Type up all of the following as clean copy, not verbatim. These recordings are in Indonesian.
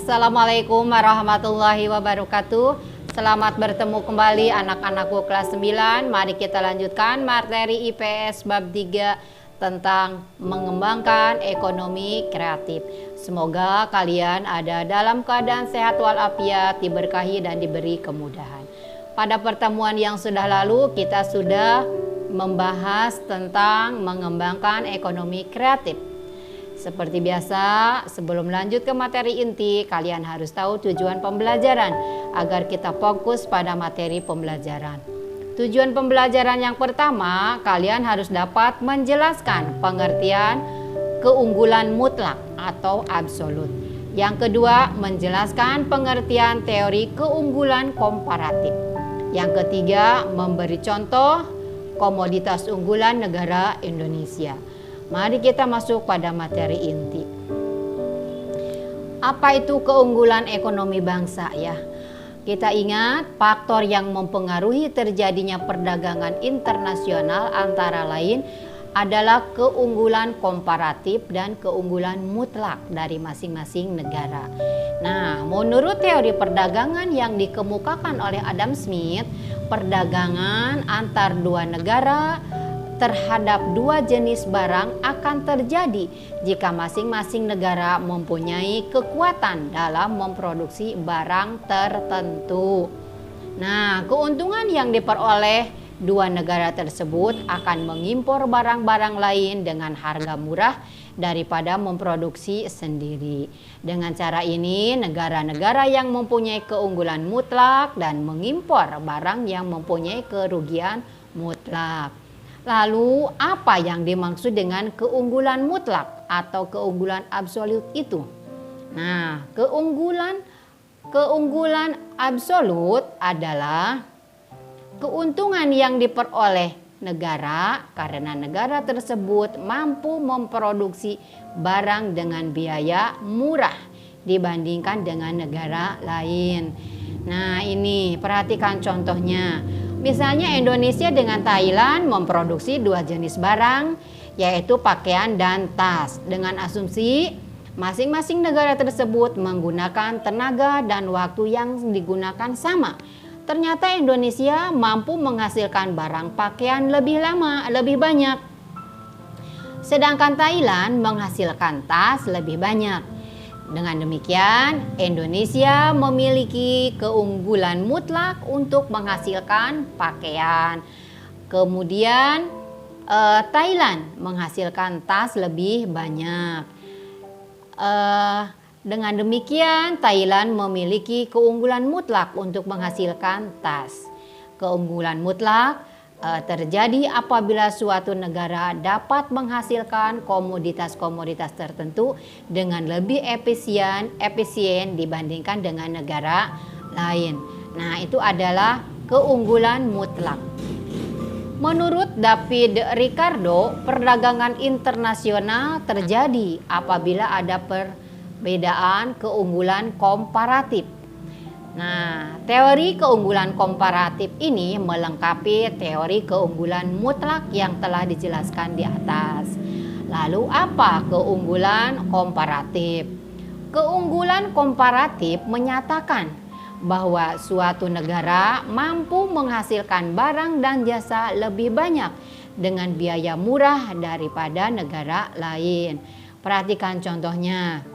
Assalamualaikum warahmatullahi wabarakatuh. Selamat bertemu kembali anak-anakku kelas 9. Mari kita lanjutkan materi IPS bab 3 tentang mengembangkan ekonomi kreatif. Semoga kalian ada dalam keadaan sehat walafiat, diberkahi dan diberi kemudahan. Pada pertemuan yang sudah lalu kita sudah membahas tentang mengembangkan ekonomi kreatif. Seperti biasa, sebelum lanjut ke materi inti, kalian harus tahu tujuan pembelajaran agar kita fokus pada materi pembelajaran. Tujuan pembelajaran yang pertama, kalian harus dapat menjelaskan pengertian keunggulan mutlak atau absolut. Yang kedua, menjelaskan pengertian teori keunggulan komparatif. Yang ketiga, memberi contoh komoditas unggulan negara Indonesia. Mari kita masuk pada materi inti. Apa itu keunggulan ekonomi bangsa ya? Kita ingat faktor yang mempengaruhi terjadinya perdagangan internasional antara lain adalah keunggulan komparatif dan keunggulan mutlak dari masing-masing negara. Nah, menurut teori perdagangan yang dikemukakan oleh Adam Smith, perdagangan antar dua negara terhadap dua jenis barang akan terjadi jika masing-masing negara mempunyai kekuatan dalam memproduksi barang tertentu. Nah, keuntungan yang diperoleh dua negara tersebut akan mengimpor barang-barang lain dengan harga murah daripada memproduksi sendiri. Dengan cara ini, negara-negara yang mempunyai keunggulan mutlak dan mengimpor barang yang mempunyai kerugian mutlak. Lalu apa yang dimaksud dengan keunggulan mutlak atau keunggulan absolut itu? Nah, keunggulan absolut adalah keuntungan yang diperoleh negara karena negara tersebut mampu memproduksi barang dengan biaya murah dibandingkan dengan negara lain. Nah, ini perhatikan contohnya. Misalnya Indonesia dengan Thailand memproduksi dua jenis barang, yaitu pakaian dan tas. Dengan asumsi masing-masing negara tersebut menggunakan tenaga dan waktu yang digunakan sama. Ternyata Indonesia mampu menghasilkan barang pakaian lebih lama, lebih banyak. Sedangkan Thailand menghasilkan tas lebih banyak. Dengan demikian, Indonesia memiliki keunggulan mutlak untuk menghasilkan pakaian. Kemudian Thailand menghasilkan tas lebih banyak. Dengan demikian, Thailand memiliki keunggulan mutlak untuk menghasilkan tas. Keunggulan mutlak terjadi apabila suatu negara dapat menghasilkan komoditas-komoditas tertentu dengan lebih efisien dibandingkan dengan negara lain. Nah, itu adalah keunggulan mutlak. Menurut David Ricardo, perdagangan internasional terjadi apabila ada perbedaan keunggulan komparatif. Nah, teori keunggulan komparatif ini melengkapi teori keunggulan mutlak yang telah dijelaskan di atas. Lalu apa keunggulan komparatif? Keunggulan komparatif menyatakan bahwa suatu negara mampu menghasilkan barang dan jasa lebih banyak dengan biaya murah daripada negara lain. Perhatikan contohnya.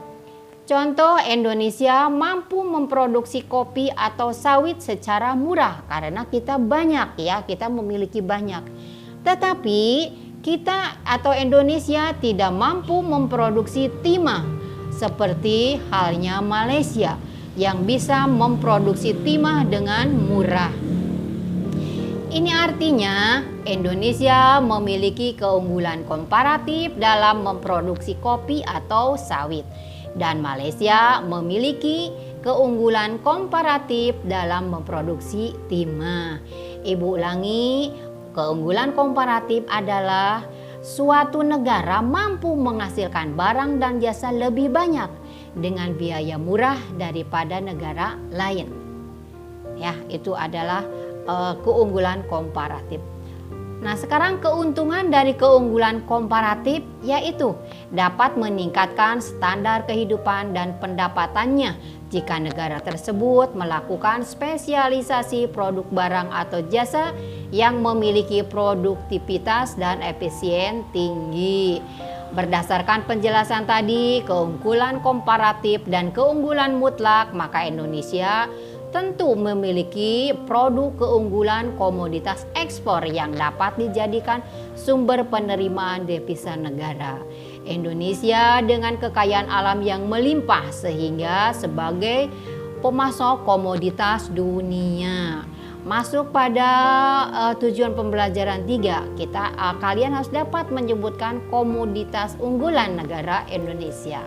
Contoh, Indonesia mampu memproduksi kopi atau sawit secara murah karena kita banyak ya, kita memiliki banyak. Tetapi kita atau Indonesia tidak mampu memproduksi timah seperti halnya Malaysia yang bisa memproduksi timah dengan murah. Ini artinya Indonesia memiliki keunggulan komparatif dalam memproduksi kopi atau sawit. Dan Malaysia memiliki keunggulan komparatif dalam memproduksi timah. Ibu ulangi, keunggulan komparatif adalah suatu negara mampu menghasilkan barang dan jasa lebih banyak dengan biaya murah daripada negara lain. Ya, itu adalah keunggulan komparatif. Nah, sekarang keuntungan dari keunggulan komparatif yaitu dapat meningkatkan standar kehidupan dan pendapatannya jika negara tersebut melakukan spesialisasi produk barang atau jasa yang memiliki produktivitas dan efisien tinggi. Berdasarkan penjelasan tadi, keunggulan komparatif dan keunggulan mutlak, maka Indonesia tentu memiliki produk keunggulan komoditas ekspor yang dapat dijadikan sumber penerimaan devisa negara. Indonesia dengan kekayaan alam yang melimpah sehingga sebagai pemasok komoditas dunia. Masuk pada tujuan pembelajaran 3, kalian harus dapat menyebutkan komoditas unggulan negara Indonesia.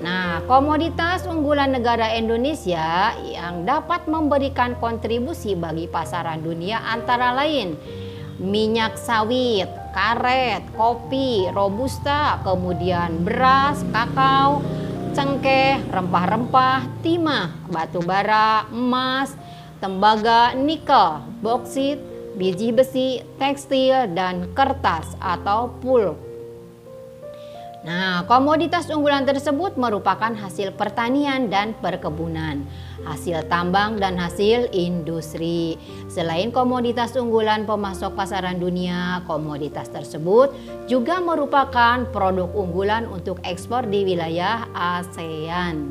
Nah, komoditas unggulan negara Indonesia yang dapat memberikan kontribusi bagi pasaran dunia antara lain minyak sawit, karet, kopi, robusta, kemudian beras, kakao, cengkeh, rempah-rempah, timah, batu bara, emas, tembaga, nikel, boksit, biji besi, tekstil, dan kertas atau pulp. Nah, komoditas unggulan tersebut merupakan hasil pertanian dan perkebunan, hasil tambang dan hasil industri. Selain komoditas unggulan pemasok pasaran dunia, komoditas tersebut juga merupakan produk unggulan untuk ekspor di wilayah ASEAN.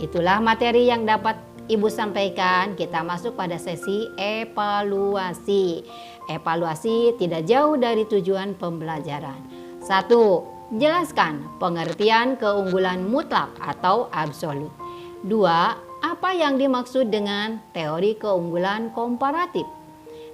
Itulah materi yang dapat Ibu sampaikan. Kita masuk pada sesi evaluasi. Evaluasi tidak jauh dari tujuan pembelajaran. 1. Jelaskan pengertian keunggulan mutlak atau absolut. 2. Apa yang dimaksud dengan teori keunggulan komparatif?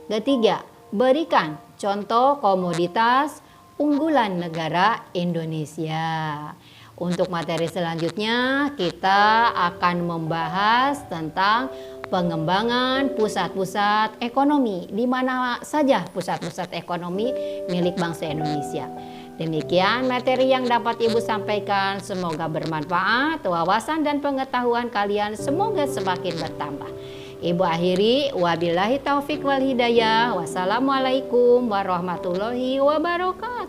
Ketiga, berikan contoh komoditas unggulan negara Indonesia. Untuk materi selanjutnya kita akan membahas tentang pengembangan pusat-pusat ekonomi, di mana saja pusat-pusat ekonomi milik bangsa Indonesia. Demikian materi yang dapat Ibu sampaikan, semoga bermanfaat, wawasan dan pengetahuan kalian semoga semakin bertambah. Ibu akhiri, wabillahi taufik wal hidayah. Wassalamualaikum warahmatullahi wabarakatuh.